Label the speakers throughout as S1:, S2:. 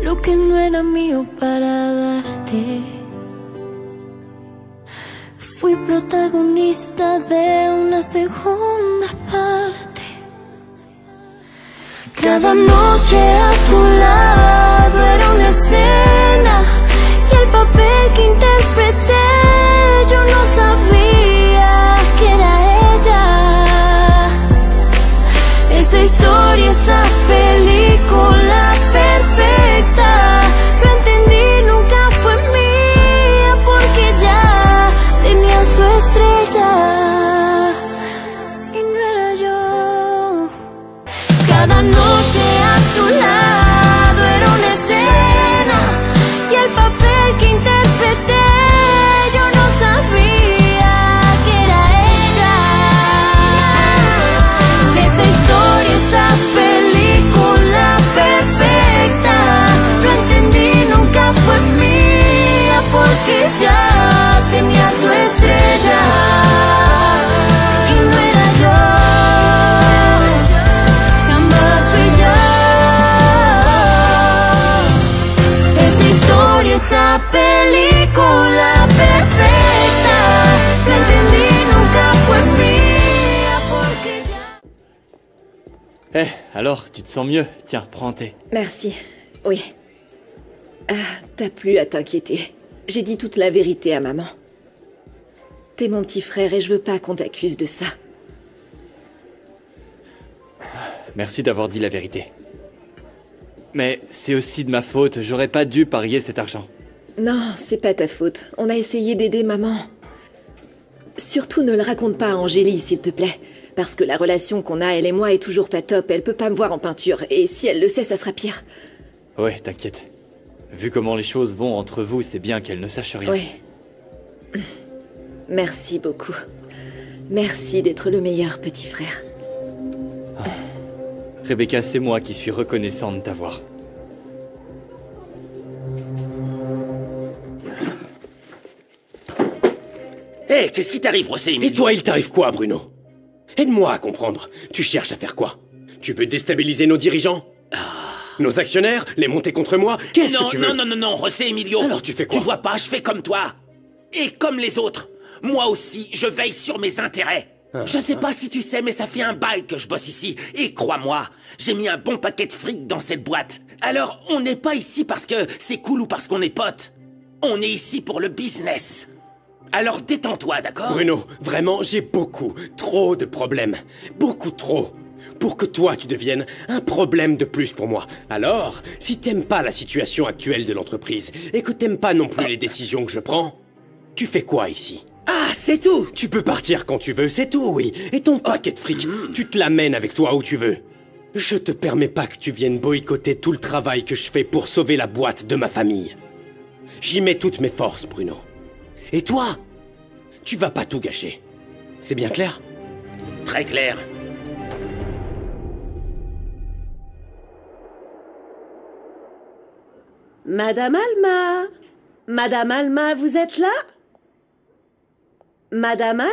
S1: lo que no era mío para darte. Fui protagonista de una segunda parte. Cada noche a tu lado era una escena, y el papel que interpreté yo no sabía que era ella. Esa historia, esa película perfecta, lo entendí, nunca fue mía porque ya tenía su estrella y no era yo. Cada noche a tu lado era una escena, y el papel que interpreté yo no sabía que era ella. Esa historia, esa película perfecta, lo entendí, nunca fue mía porque ya tenía su estrella y no era yo. Jamás fui yo. Esa historia, esa película perfecta, lo entendí, nunca fue mía porque ya.
S2: Alors, tu te sens mieux? Tiens, prends un thé.
S3: Merci. Oui. T'as plus à t'inquiéter. J'ai dit toute la vérité à maman. T'es mon petit frère et je veux pas qu'on t'accuse de ça.
S2: Merci d'avoir dit la vérité. Mais c'est aussi de ma faute, j'aurais pas dû parier cet argent.
S3: Non, c'est pas ta faute. On a essayé d'aider maman. Surtout ne le raconte pas à Angélie, s'il te plaît. Parce que la relation qu'on a, elle et moi, est toujours pas top. Elle peut pas me voir en peinture. Et si elle le sait, ça sera pire.
S2: Ouais, t'inquiète. Vu comment les choses vont entre vous, c'est bien qu'elle ne sache rien.
S3: Oui. Merci beaucoup. Merci d'être le meilleur petit frère.
S2: Rebecca, c'est moi qui suis reconnaissant de t'avoir.
S4: Hé, qu'est-ce qui t'arrive, José Emilio?
S5: Et toi, il t'arrive quoi, Bruno? Aide-moi à comprendre. Tu cherches à faire quoi? Tu veux déstabiliser nos dirigeants? Nos actionnaires? Les monter contre moi? Qu'est-ce que tu veux?
S4: Non, José Emilio.
S5: Alors tu fais quoi?
S4: Tu vois pas, je fais comme toi. Et comme les autres. Moi aussi, je veille sur mes intérêts. Je sais pas si tu sais, mais ça fait un bail que je bosse ici. Et crois-moi, j'ai mis un bon paquet de fric dans cette boîte. Alors, on n'est pas ici parce que c'est cool ou parce qu'on est potes. On est ici pour le business. Alors détends-toi, d'accord?
S5: Bruno, vraiment, j'ai beaucoup, trop de problèmes. Beaucoup trop. Pour que toi, tu deviennes un problème de plus pour moi. Alors, si t'aimes pas la situation actuelle de l'entreprise, et que t'aimes pas non plus les décisions que je prends, tu fais quoi ici?
S4: Ah, c'est tout.
S5: Tu peux partir quand tu veux, c'est tout, oui. Et ton paquet de fric, tu te l'amènes avec toi où tu veux. Je te permets pas que tu viennes boycotter tout le travail que je fais pour sauver la boîte de ma famille. J'y mets toutes mes forces, Bruno. Et toi, tu vas pas tout gâcher. C'est bien clair?
S4: Très clair.
S6: Madame Alma! Madame Alma, vous êtes là? Madame Alma!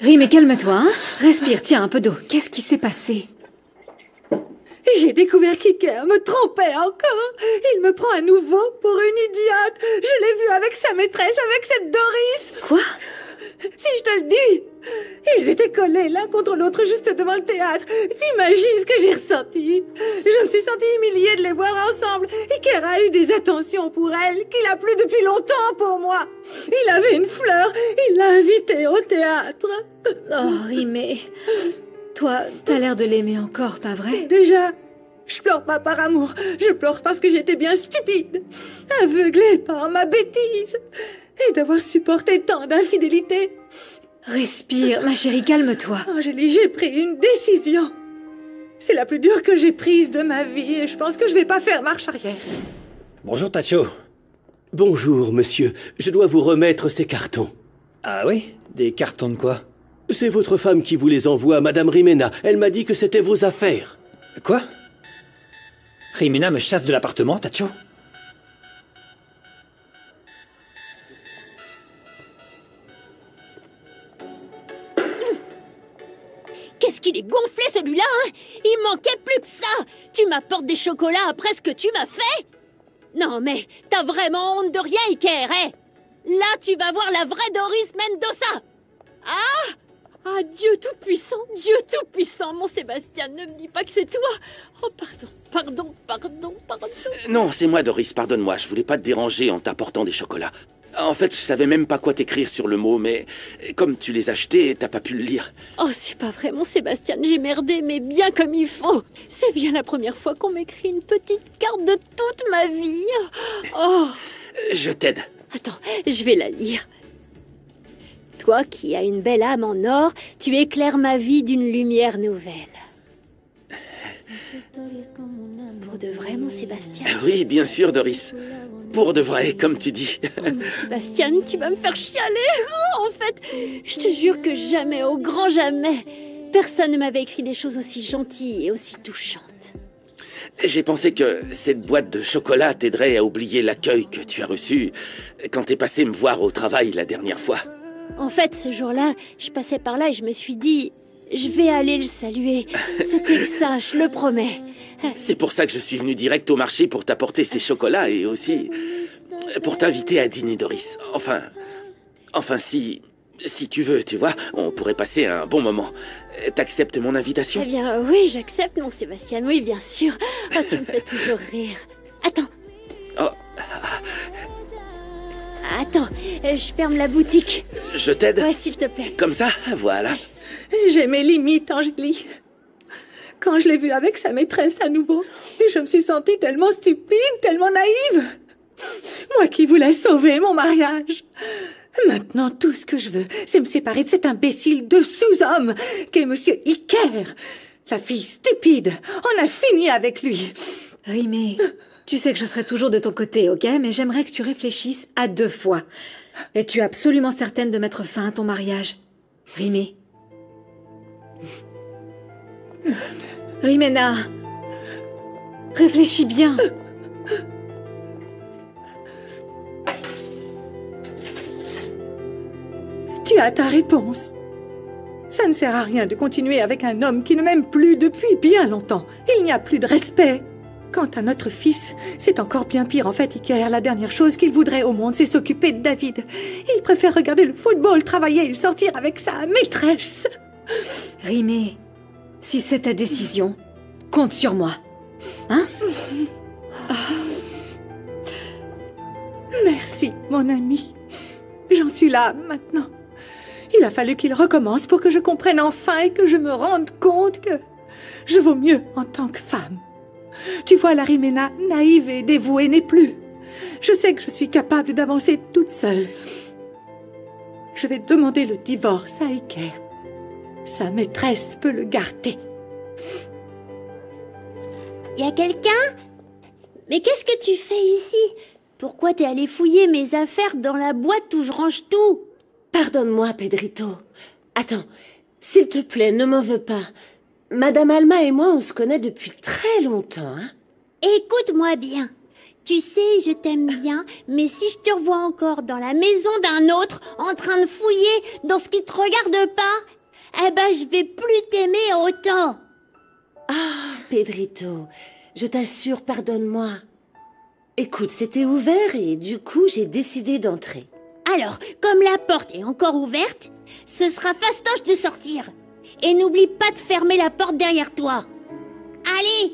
S7: Rimé, calme-toi, hein. Respire, tiens, un peu d'eau. Qu'est-ce qui s'est passé?
S6: J'ai découvert qu'Iker me trompait encore. Il me prend à nouveau pour une idiote. Je l'ai vu avec sa maîtresse, avec cette Doris.
S7: Quoi?
S6: Si je te le dis. Ils étaient collés l'un contre l'autre juste devant le théâtre. T'imagines ce que j'ai ressenti? Je me suis sentie humiliée de les voir ensemble. Iker a eu des attentions pour elle qu'il a plus depuis longtemps pour moi. Il avait une fleur, Il l'a invitée au théâtre.
S7: Oh, Rimé. Toi, t'as l'air de l'aimer encore, pas vrai?
S6: Déjà, je pleure pas par amour. Je pleure parce que j'étais bien stupide. Aveuglée par ma bêtise. Et d'avoir supporté tant d'infidélité.
S7: Respire, ma chérie, calme-toi.
S6: Angélie, j'ai pris une décision. C'est la plus dure que j'ai prise de ma vie et je pense que je vais pas faire marche arrière.
S8: Bonjour, Tacho.
S5: Bonjour, monsieur. Je dois vous remettre ces cartons.
S8: Ah oui? Des cartons de quoi?
S5: C'est votre femme qui vous les envoie, Madame Rimena. Elle m'a dit que c'était vos affaires.
S8: Quoi? Rimena me chasse de l'appartement, Tacho?
S9: Qu'est-ce qu'il est gonflé celui-là, hein? Il manquait plus que ça! Tu m'apportes des chocolats après ce que tu m'as fait? Non mais, t'as vraiment honte de rien, Iker, hein? Là, tu vas voir la vraie Doris Mendoza! Ah! Ah, Dieu Tout-Puissant, mon Sébastien, ne me dis pas que c'est toi! Oh, pardon.
S4: Non, c'est moi, Doris, pardonne-moi. Je voulais pas te déranger en t'apportant des chocolats. En fait, je savais même pas quoi t'écrire sur le mot, mais comme tu les achetais, t'as pas pu le lire.
S9: Oh, c'est pas vrai, mon Sébastien, j'ai merdé, mais bien comme il faut. C'est bien la première fois qu'on m'écrit une petite carte de toute ma vie. Oh!
S4: Je t'aide.
S9: Attends, je vais la lire. Toi qui as une belle âme en or, tu éclaires ma vie d'une lumière nouvelle. Pour de vrai, mon Sébastien?
S4: Oui, bien sûr, Doris. Pour de vrai, comme tu dis.
S9: Oh, mon Sébastien, tu vas me faire chialer. Oh, en fait, je te jure que jamais, au grand jamais, personne ne m'avait écrit des choses aussi gentilles et aussi touchantes.
S4: J'ai pensé que cette boîte de chocolat t'aiderait à oublier l'accueil que tu as reçu quand t'es passé me voir au travail la dernière fois.
S9: En fait, ce jour-là, je passais par là et je me suis dit... Je vais aller le saluer. C'était ça, je le promets.
S4: C'est pour ça que je suis venu direct au marché pour t'apporter ces chocolats et aussi pour t'inviter à dîner, Doris. Enfin, si tu veux, tu vois, on pourrait passer un bon moment. T'acceptes mon invitation?
S9: Eh bien, oui, j'accepte, mon Sébastien, oui, bien sûr. Oh, tu me fais toujours rire. Attends.
S4: Oh.
S9: Attends, je ferme la boutique.
S4: Je t'aide?
S9: Ouais, s'il te plaît.
S4: Comme ça, voilà.
S6: J'ai mes limites, Angélie. Quand je l'ai vue avec sa maîtresse à nouveau, je me suis sentie tellement stupide, tellement naïve. Moi qui voulais sauver mon mariage. Maintenant, tout ce que je veux, c'est me séparer de cet imbécile de sous-homme qu'est Monsieur Iker. La fille stupide. On a fini avec lui.
S7: Rimé, tu sais que je serai toujours de ton côté, ok? Mais j'aimerais que tu réfléchisses à 2 fois. Es-tu absolument certaine de mettre fin à ton mariage? Rimé. Rimena, réfléchis bien.
S6: Tu as ta réponse. Ça ne sert à rien de continuer avec un homme qui ne m'aime plus depuis bien longtemps. Il n'y a plus de respect. Quant à notre fils, c'est encore bien pire. En fait, Iker, la dernière chose qu'il voudrait au monde, c'est s'occuper de David. Il préfère regarder le football, travailler et sortir avec sa maîtresse.
S7: Rimé, si c'est ta décision, compte sur moi. Hein?
S6: Merci, mon ami. J'en suis là, maintenant. Il a fallu qu'il recommence pour que je comprenne enfin et que je me rende compte que je vaux mieux en tant que femme. Tu vois, la Rimena naïve et dévouée n'est plus. Je sais que je suis capable d'avancer toute seule. Je vais demander le divorce à Iker. Sa maîtresse peut le garder.
S9: Y a quelqu'un? Mais qu'est-ce que tu fais ici? Pourquoi t'es allé fouiller mes affaires dans la boîte où je range tout?
S10: Pardonne-moi, Pedrito. Attends, s'il te plaît, ne m'en veux pas. Madame Alma et moi, on se connaît depuis très longtemps, hein?
S9: Écoute-moi bien. Tu sais, je t'aime bien, mais si je te revois encore dans la maison d'un autre, en train de fouiller dans ce qui te regarde pas, eh ben, je vais plus t'aimer autant.
S10: Ah, Pedrito, je t'assure, pardonne-moi. Écoute, c'était ouvert et du coup, j'ai décidé d'entrer.
S9: Alors, comme la porte est encore ouverte, ce sera fastoche de sortir. Et n'oublie pas de fermer la porte derrière toi. Allez!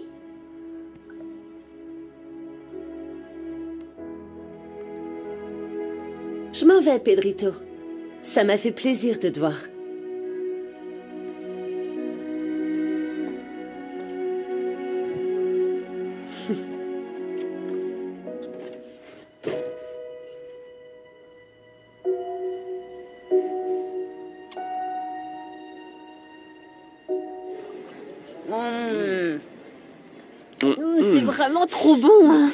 S10: Je m'en vais, Pedrito. Ça m'a fait plaisir de te voir.
S9: C'est vraiment trop bon, hein.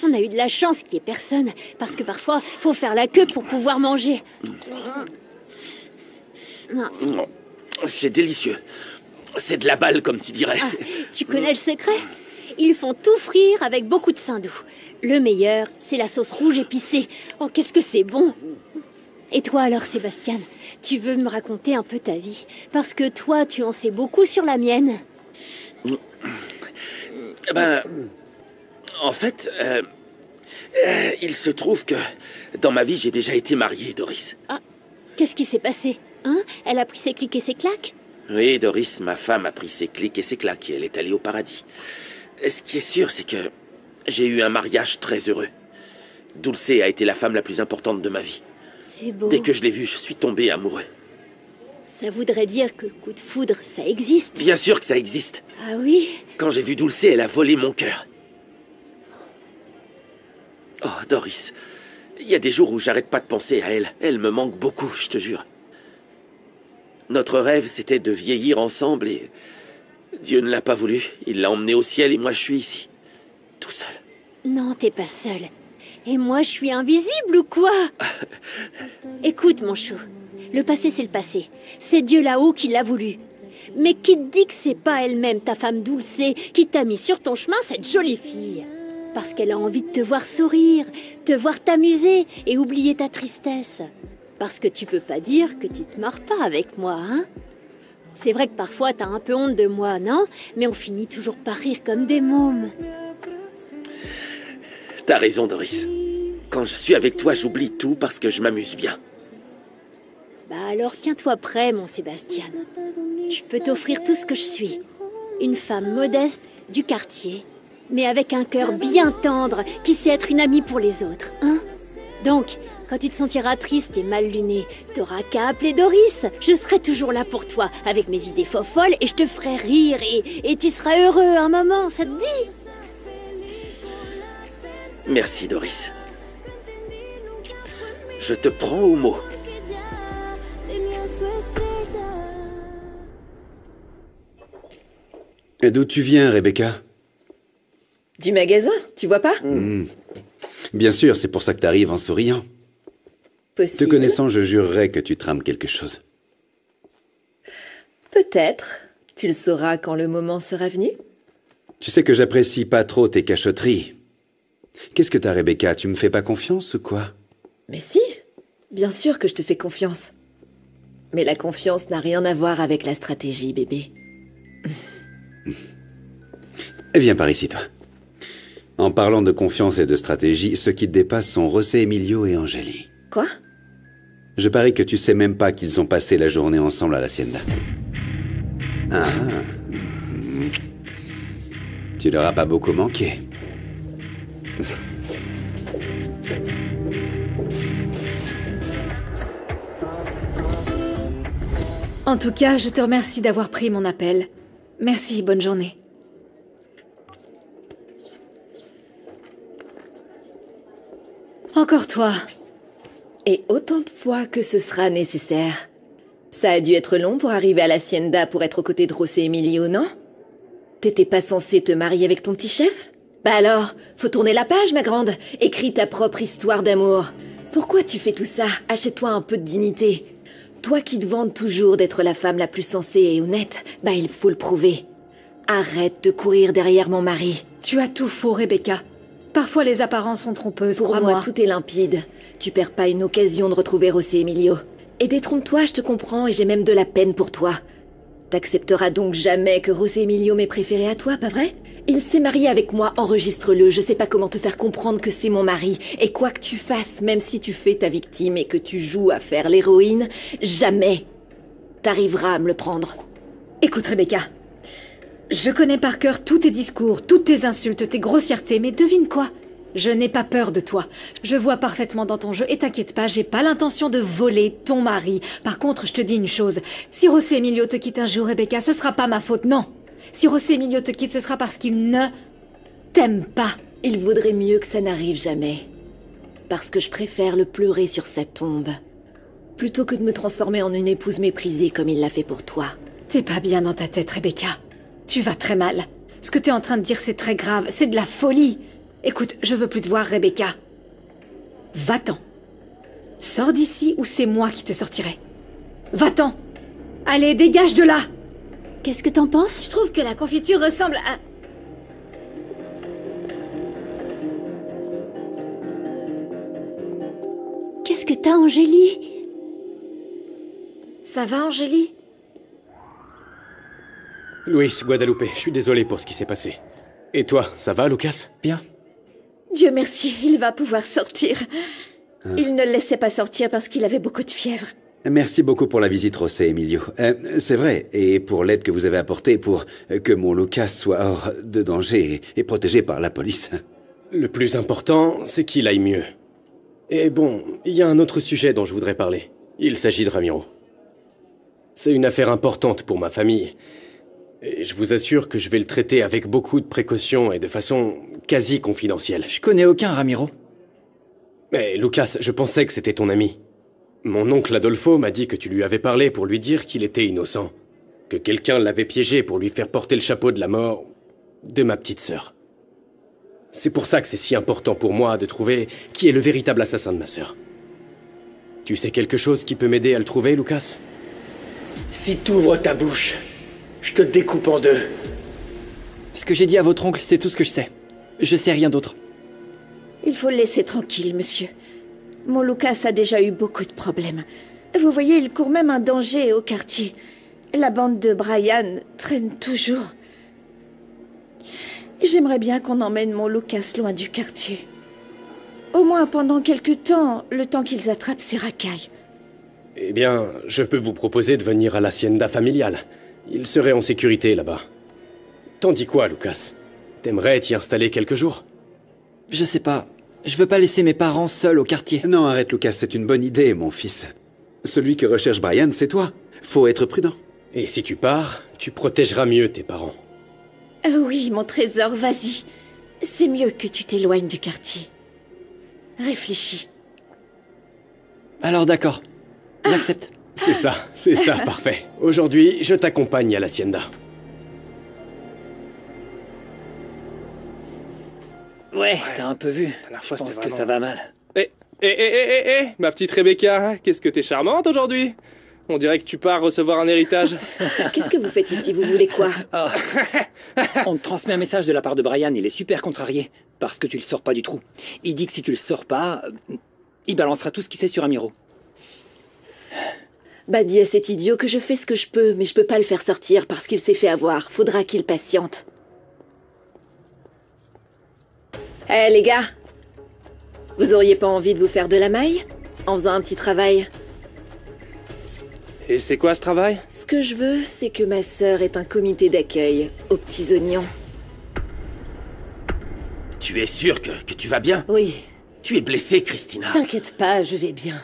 S9: On a eu de la chance qu'il n'y ait personne, parce que parfois, faut faire la queue pour pouvoir manger.
S4: C'est délicieux. C'est de la balle, comme tu dirais.
S9: Ah, tu connais le secret? Ils font tout frire avec beaucoup de saindoux. Le meilleur, c'est la sauce rouge épicée. Oh, qu'est-ce que c'est bon! Et toi alors, Sébastien, tu veux me raconter un peu ta vie? Parce que toi, tu en sais beaucoup sur la mienne.
S4: Ben, en fait, il se trouve que dans ma vie, j'ai déjà été marié, Doris.
S9: Ah, qu'est-ce qui s'est passé? Hein? Elle a pris ses clics et ses claques?
S4: Oui, Doris, ma femme, a pris ses clics et ses claques et elle est allée au paradis. Ce qui est sûr, c'est que j'ai eu un mariage très heureux. Dulce a été la femme la plus importante de ma vie.
S9: C'est beau.
S4: Dès que je l'ai vue, je suis tombé amoureux.
S9: Ça voudrait dire que le coup de foudre, ça existe?
S4: Bien sûr que ça existe.
S9: Ah oui?
S4: Quand j'ai vu Dulce, elle a volé mon cœur. Oh, Doris, il y a des jours où j'arrête pas de penser à elle. Elle me manque beaucoup, je te jure. Notre rêve, c'était de vieillir ensemble et... Dieu ne l'a pas voulu. Il l'a emmenée au ciel et moi, je suis ici. Tout seul.
S9: Non, t'es pas seul. Et moi, je suis invisible ou quoi? Écoute, mon chou. Le passé, c'est le passé. C'est Dieu là-haut qui l'a voulu. Mais qui te dit que c'est pas elle-même, ta femme Dulce, qui t'a mis sur ton chemin cette jolie fille? Parce qu'elle a envie de te voir sourire, te voir t'amuser et oublier ta tristesse. Parce que tu peux pas dire que tu te marres pas avec moi, hein? C'est vrai que parfois t'as un peu honte de moi, non? Mais on finit toujours par rire comme des mômes.
S4: T'as raison, Doris. Quand je suis avec toi, j'oublie tout parce que je m'amuse bien.
S9: Bah alors tiens-toi prêt, mon Sébastien. Je peux t'offrir tout ce que je suis. Une femme modeste du quartier, mais avec un cœur bien tendre qui sait être une amie pour les autres, hein? Donc, quand tu te sentiras triste et mal luné, t'auras qu'à appeler Doris. Je serai toujours là pour toi, avec mes idées folles et je te ferai rire et tu seras heureux un moment, ça te dit?
S4: Merci, Doris. Je te prends au mot.
S11: Et d'où tu viens, Rebecca?
S3: Du magasin, tu vois pas?
S11: Bien sûr, c'est pour ça que t'arrives en souriant.
S3: Possible.
S11: Te connaissant, je jurerais que tu trames quelque chose.
S3: Peut-être. Tu le sauras quand le moment sera venu.
S11: Tu sais que j'apprécie pas trop tes cachotteries. Qu'est-ce que t'as, Rebecca? Tu me fais pas confiance ou quoi?
S3: Mais si, bien sûr que je te fais confiance. Mais la confiance n'a rien à voir avec la stratégie, bébé.
S11: Viens par ici, toi. En parlant de confiance et de stratégie, ceux qui te dépassent sont José Emilio et Angélie.
S3: Quoi?
S11: Je parie que tu sais même pas qu'ils ont passé la journée ensemble à l'Hacienda. Ah. Tu leur as pas beaucoup manqué.
S7: En tout cas, je te remercie d'avoir pris mon appel. Merci, bonne journée. Encore toi.
S3: Et autant de fois que ce sera nécessaire. Ça a dû être long pour arriver à l'Hacienda pour être aux côtés de José Emilio, non? T'étais pas censé te marier avec ton petit chef? Bah alors, faut tourner la page, ma grande. Écris ta propre histoire d'amour. Pourquoi tu fais tout ça? Achète-toi un peu de dignité. Toi qui te vantes toujours d'être la femme la plus sensée et honnête, bah il faut le prouver. Arrête de courir derrière mon mari.
S7: Tu as tout faux, Rebecca. Parfois les apparences sont trompeuses,
S3: Pour
S7: crois-moi.
S3: moi, tout est limpide. Tu perds pas une occasion de retrouver José Emilio. Et détrompe-toi, je te comprends et j'ai même de la peine pour toi. T'accepteras donc jamais que José Emilio m'ait préféré à toi, pas vrai? Il s'est marié avec moi, enregistre-le. Je sais pas comment te faire comprendre que c'est mon mari. Et quoi que tu fasses, même si tu fais ta victime et que tu joues à faire l'héroïne, jamais t'arriveras à me le prendre.
S7: Écoute, Rebecca. Je connais par cœur tous tes discours, toutes tes insultes, tes grossièretés, mais devine quoi? Je n'ai pas peur de toi. Je vois parfaitement dans ton jeu et t'inquiète pas, j'ai pas l'intention de voler ton mari. Par contre, je te dis une chose. Si José Emilio te quitte un jour, Rebecca, ce sera pas ma faute, non. Si José Emilio te quitte, ce sera parce qu'il ne t'aime pas.
S3: Il vaudrait mieux que ça n'arrive jamais. Parce que je préfère le pleurer sur sa tombe. Plutôt que de me transformer en une épouse méprisée comme il l'a fait pour toi.
S7: T'es pas bien dans ta tête, Rebecca. Tu vas très mal. Ce que t'es en train de dire, c'est très grave. C'est de la folie. Écoute, je veux plus te voir, Rebecca. Va-t'en. Sors d'ici ou c'est moi qui te sortirai. Va-t'en. Allez, dégage de là.
S9: Qu'est-ce que t'en penses?
S7: Je trouve que la confiture ressemble à...
S9: Qu'est-ce que t'as, Angélie?
S7: Ça va, Angélie?
S5: Luis, Guadalupe, je suis désolé pour ce qui s'est passé. Et toi, ça va, Lucas?
S2: Bien.
S6: Dieu merci, il va pouvoir sortir. Il ne le laissait pas sortir parce qu'il avait beaucoup de fièvre.
S11: Merci beaucoup pour la visite, José Emilio. C'est vrai, et pour l'aide que vous avez apportée pour que mon Lucas soit hors de danger et protégé par la police.
S5: Le plus important, c'est qu'il aille mieux. Et bon, il y a un autre sujet dont je voudrais parler. Il s'agit de Ramiro. C'est une affaire importante pour ma famille. Et je vous assure que je vais le traiter avec beaucoup de précautions et de façon quasi confidentielle.
S2: Je connais aucun Ramiro.
S5: Mais Lucas, je pensais que c'était ton ami. Mon oncle Adolfo m'a dit que tu lui avais parlé pour lui dire qu'il était innocent. Que quelqu'un l'avait piégé pour lui faire porter le chapeau de la mort de ma petite sœur. C'est pour ça que c'est si important pour moi de trouver qui est le véritable assassin de ma sœur. Tu sais quelque chose qui peut m'aider à le trouver, Lucas?
S8: Si t'ouvres ta bouche, je te découpe en deux.
S2: Ce que j'ai dit à votre oncle, c'est tout ce que je sais. Je sais rien d'autre.
S6: Il faut le laisser tranquille, monsieur. Mon Lucas a déjà eu beaucoup de problèmes. Vous voyez, il court même un danger au quartier. La bande de Brian traîne toujours. J'aimerais bien qu'on emmène mon Lucas loin du quartier. Au moins pendant quelque temps, le temps qu'ils attrapent ces racailles.
S5: Eh bien, je peux vous proposer de venir à l'hacienda familiale. Il serait en sécurité là-bas. T'en dis quoi, Lucas? T'aimerais t'y installer quelques jours?
S2: Je sais pas. Je veux pas laisser mes parents seuls au quartier.
S11: Non, arrête, Lucas, c'est une bonne idée, mon fils. Celui que recherche Brian, c'est toi. Faut être prudent.
S5: Et si tu pars, tu protégeras mieux tes parents.
S6: Oui, mon trésor, vas-y. C'est mieux que tu t'éloignes du quartier. Réfléchis.
S2: Alors d'accord. J'accepte.
S5: C'est ça, parfait. Aujourd'hui, je t'accompagne à l'hacienda.
S8: Ouais, t'as un peu vu. Je pense que ça va mal.
S12: Ma petite Rebecca, qu'est-ce que t'es charmante aujourd'hui? On dirait que tu pars recevoir un héritage.
S3: Qu'est-ce que vous faites ici? Vous voulez quoi?
S8: Oh. On te transmet un message de la part de Brian, il est super contrarié, parce que tu le sors pas du trou. Il dit que si tu le sors pas, il balancera tout ce qu'il sait sur Ramiro.
S3: Bah dis à cet idiot que je fais ce que je peux, mais je peux pas le faire sortir parce qu'il s'est fait avoir. Faudra qu'il patiente. Les gars, vous auriez pas envie de vous faire de la maille en faisant un petit travail?
S12: Et c'est quoi ce travail?
S3: Ce que je veux, c'est que ma sœur ait un comité d'accueil aux petits oignons.
S4: Tu es sûre que tu vas bien?
S10: Oui.
S4: Tu es blessée, Christina.
S10: T'inquiète pas, je vais bien.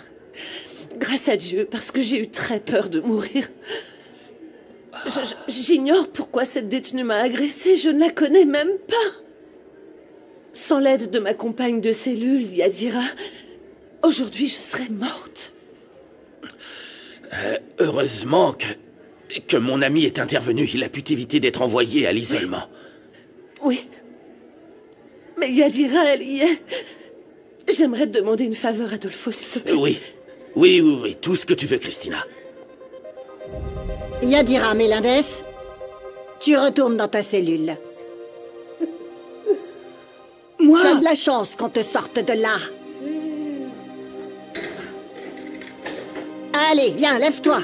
S10: Grâce à Dieu, parce que j'ai eu très peur de mourir. J'ignore pourquoi cette détenue m'a agressée, je ne la connais même pas. Sans l'aide de ma compagne de cellule, Yadira, aujourd'hui je serais morte.
S4: Heureusement que mon ami est intervenu. Il a pu éviter d'être envoyé à l'isolement.
S10: Oui. Mais Yadira, elle y est. J'aimerais te demander une faveur, Adolfo, s'il te plaît.
S4: Oui, tout ce que tu veux, Christina.
S13: Yadira Melendez, tu retournes dans ta cellule.
S6: Moi?
S13: Tu as de la chance qu'on te sorte de là. Allez, viens, lève-toi.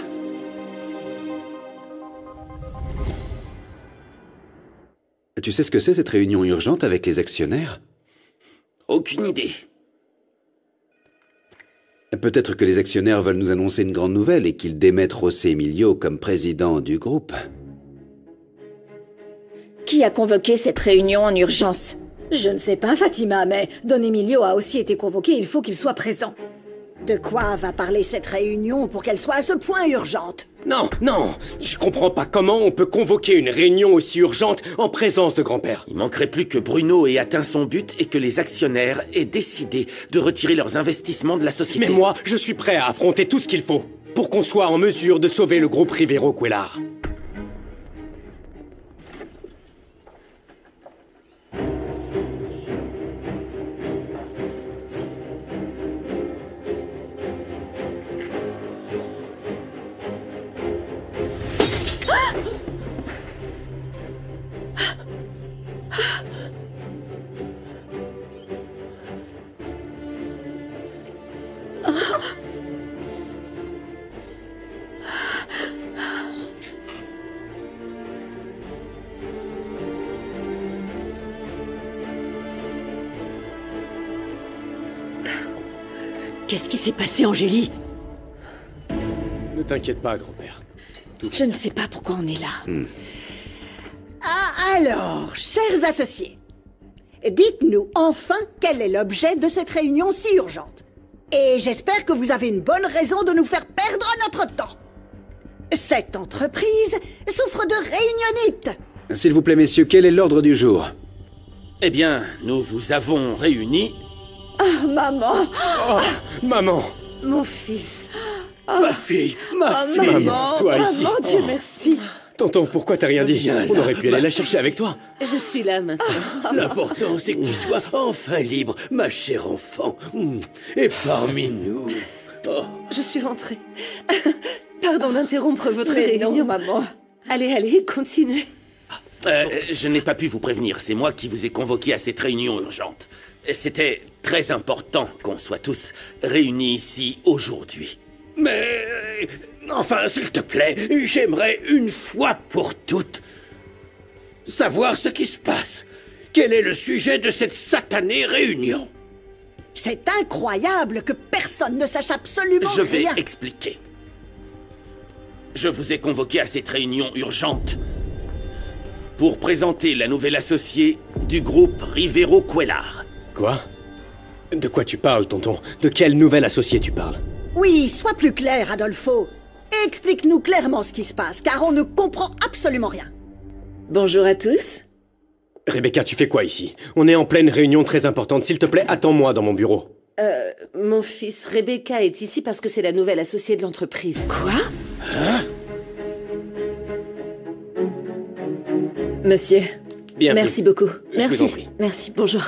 S11: Tu sais ce que c'est, cette réunion urgente avec les actionnaires?
S4: Aucune idée.
S11: Peut-être que les actionnaires veulent nous annoncer une grande nouvelle et qu'ils démettent José Emilio comme président du groupe.
S6: Qui a convoqué cette réunion en urgence?
S7: Je ne sais pas, Fatima, mais Don Emilio a aussi été convoqué, il faut qu'il soit présent.
S13: De quoi va parler cette réunion pour qu'elle soit à ce point urgente?
S5: Non, non, je comprends pas comment on peut convoquer une réunion aussi urgente en présence de grand-père.
S4: Il manquerait plus que Bruno ait atteint son but et que les actionnaires aient décidé de retirer leurs investissements de la société.
S5: Mais moi, je suis prêt à affronter tout ce qu'il faut pour qu'on soit en mesure de sauver le groupe Rivero Cuellar.
S9: Qu'est-ce qui s'est passé, Angélie?
S5: Ne t'inquiète pas, grand-père.
S13: Je ne sais pas pourquoi on est là. Ah, alors, chers associés, dites-nous enfin quel est l'objet de cette réunion si urgente. Et j'espère que vous avez une bonne raison de nous faire perdre notre temps. Cette entreprise souffre de réunionite.
S11: S'il vous plaît, messieurs, quel est l'ordre du jour?
S4: Eh bien, nous vous avons réunis...
S10: Ah, maman!
S5: Oh, maman!
S10: Mon fils!
S5: Ma fille! Ma fille!
S10: Maman,
S5: Toi
S10: maman,
S5: ici!
S10: Dieu merci!
S5: Tonton, pourquoi t'as rien dit?
S4: Viens
S5: On
S4: là,
S5: aurait pu aller la chercher avec toi.
S10: Je suis là maintenant.
S14: L'important, c'est que tu sois enfin libre, ma chère enfant. Et parmi nous... Oh.
S10: Je suis rentrée. Pardon d'interrompre votre réunion, maman. Allez, allez, continuez.
S4: je n'ai pas pu vous prévenir, c'est moi qui vous ai convoqué à cette réunion urgente. C'était très important qu'on soit tous réunis ici aujourd'hui.
S14: Mais... enfin, s'il te plaît, j'aimerais une fois pour toutes savoir ce qui se passe. Quel est le sujet de cette satanée réunion?
S13: C'est incroyable que personne ne sache absolument
S4: Je vais
S13: rien.
S4: expliquer. Je vous ai convoqué à cette réunion urgente pour présenter la nouvelle associée du groupe Rivero Cuellar.
S5: Quoi? De quoi tu parles, tonton? De quelle nouvelle associée tu parles?
S13: Oui, sois plus clair, Adolfo. Explique-nous clairement ce qui se passe, car on ne comprend absolument rien.
S3: Bonjour à tous.
S5: Rebecca, tu fais quoi ici? On est en pleine réunion très importante. S'il te plaît, attends-moi dans mon bureau.
S10: Mon fils, Rebecca est ici parce que c'est la nouvelle associée de l'entreprise.
S3: Quoi? Monsieur.
S5: Bienvenue.
S3: Merci beaucoup.
S5: Je vous en
S3: Merci.
S5: prie.
S3: Merci. Bonjour.